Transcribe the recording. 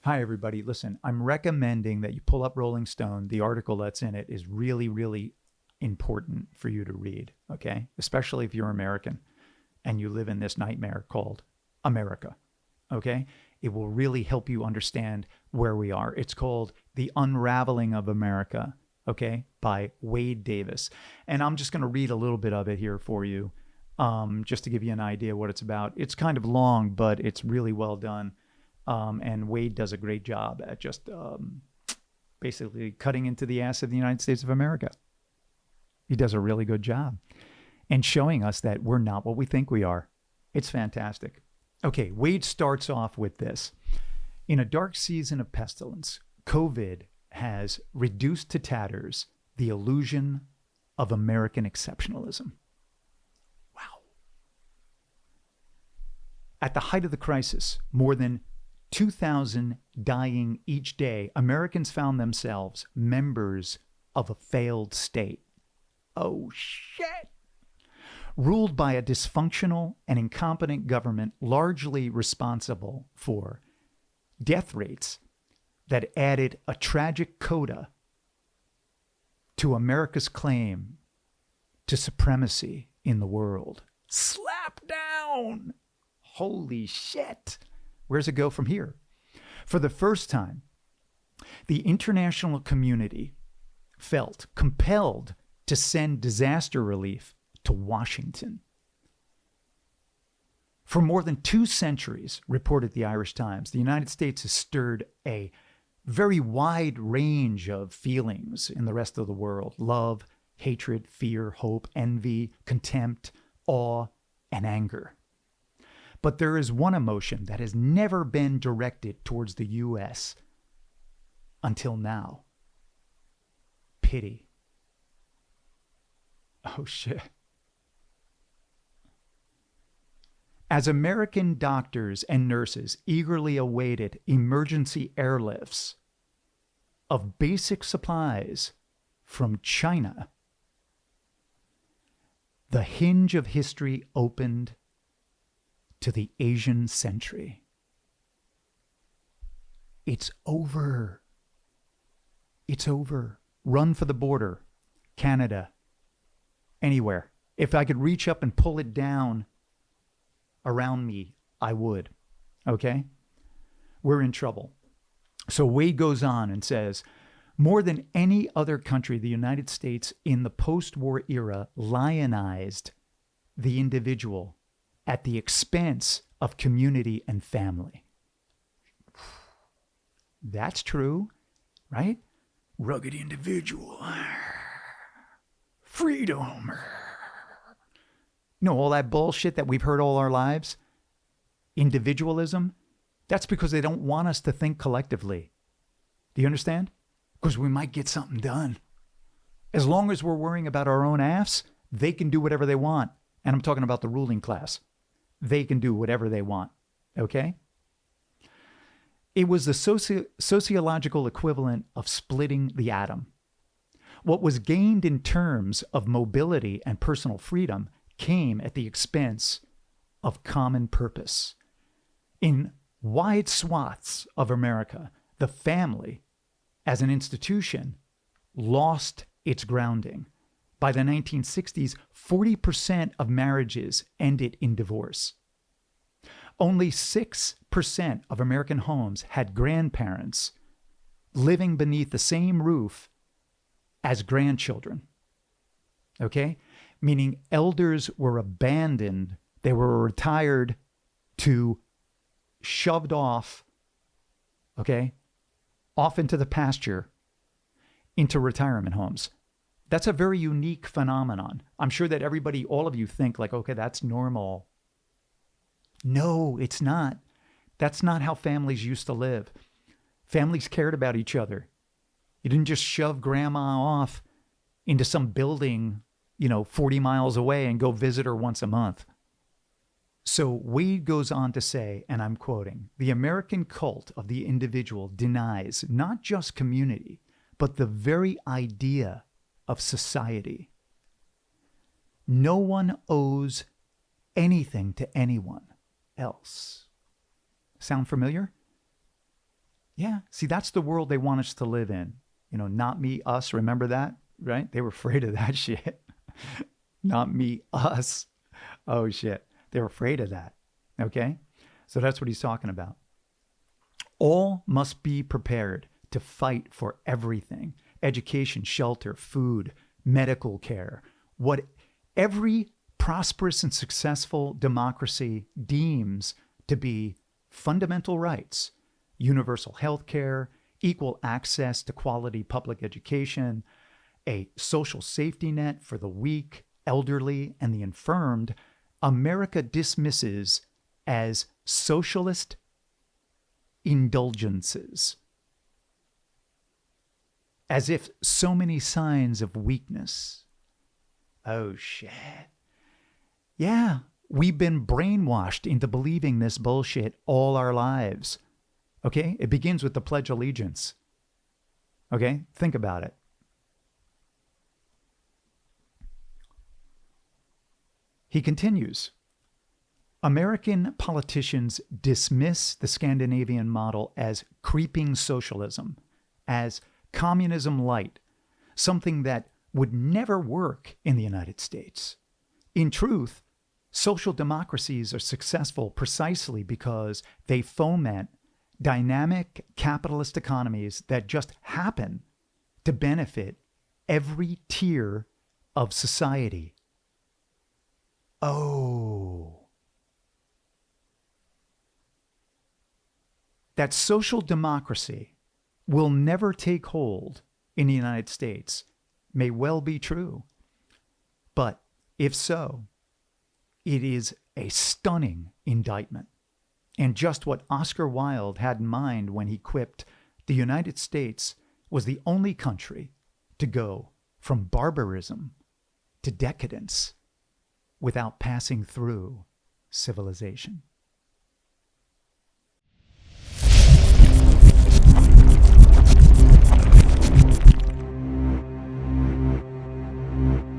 Hi, everybody. Listen, I'm recommending that you pull up Rolling Stone. The article that's in it is really, really important for you to read, okay? Especially if you're American and you live in this nightmare called America, okay? It will really help you understand where we are. It's called The Unraveling of America, okay, by Wade Davis. And I'm just going to read a little bit of it here for you, just to give you an idea what it's about. It's kind of long, but it's really well done. And Wade does a great job at just basically cutting into the ass of the United States of America. He does a really good job and showing us that we're not what we think we are. It's fantastic. Okay, Wade starts off with this. In a dark season of pestilence, COVID has reduced to tatters the illusion of American exceptionalism. Wow. At the height of the crisis, more than 2,000 dying each day, Americans found themselves members of a failed state. Oh, shit. Ruled by a dysfunctional and incompetent government largely responsible for death rates that added a tragic coda to America's claim to supremacy in the world. Slap down! Holy shit! Where's it go from here? For the first time, the international community felt compelled to send disaster relief to Washington. For more than 2 centuries, reported the Irish Times, the United States has stirred a very wide range of feelings in the rest of the world: love, hatred, fear, hope, envy, contempt, awe, and anger. But there is one emotion that has never been directed towards the U.S. until now: pity. Oh, shit. As American doctors and nurses eagerly awaited emergency airlifts of basic supplies from China, the hinge of history opened to the Asian century. It's over. It's over. Run for the border. Canada. Anywhere. If I could reach up and pull it down around me, I would. Okay? We're in trouble. So Wade goes on and says, more than any other country, the United States in the post-war era lionized the individual at the expense of community and family. That's true, right? Rugged individual. Freedom. You know, all that bullshit that we've heard all our lives? Individualism? That's because they don't want us to think collectively. Do you understand? Because we might get something done. As long as we're worrying about our own ass, they can do whatever they want. And I'm talking about the ruling class. They can do whatever they want. Okay? It was the sociological equivalent of splitting the atom. What was gained in terms of mobility and personal freedom came at the expense of common purpose. In wide swaths of America, the family, as an institution, lost its grounding. By the 1960s, 40% of marriages ended in divorce. Only 6% of American homes had grandparents living beneath the same roof as grandchildren. Okay? Meaning elders were abandoned. They were retired to shoved off, okay, off into the pasture, into retirement homes. That's a very unique phenomenon. I'm sure that everybody, all of you think like, okay, that's normal. No, it's not. That's not how families used to live. Families cared about each other. You didn't just shove grandma off into some building, 40 miles away and go visit her once a month. So Wade goes on to say, and I'm quoting, the American cult of the individual denies not just community, but the very idea of society. No one owes anything to anyone else. Sound familiar? Yeah. See, that's the world they want us to live in. Not me, us. Remember that, right? They were afraid of that shit. Not me, us. Oh, shit. They're afraid of that. Okay? So that's what he's talking about. All must be prepared to fight for everything: education, shelter, food, medical care, what every prosperous and successful democracy deems to be fundamental rights: universal health care, equal access to quality public education, a social safety net for the weak, elderly, and the infirmed. America dismisses as socialist indulgences, as if so many signs of weakness. Oh, shit. Yeah, we've been brainwashed into believing this bullshit all our lives. Okay? It begins with the Pledge of Allegiance. Okay? Think about it. He continues, American politicians dismiss the Scandinavian model as creeping socialism, as communism light, something that would never work in the United States. In truth, social democracies are successful precisely because they foment dynamic capitalist economies that just happen to benefit every tier of society. Oh. That social democracy will never take hold in the United States may well be true. But if so, it is a stunning indictment, and just what Oscar Wilde had in mind when he quipped, the United States was the only country to go from barbarism to decadence without passing through civilization.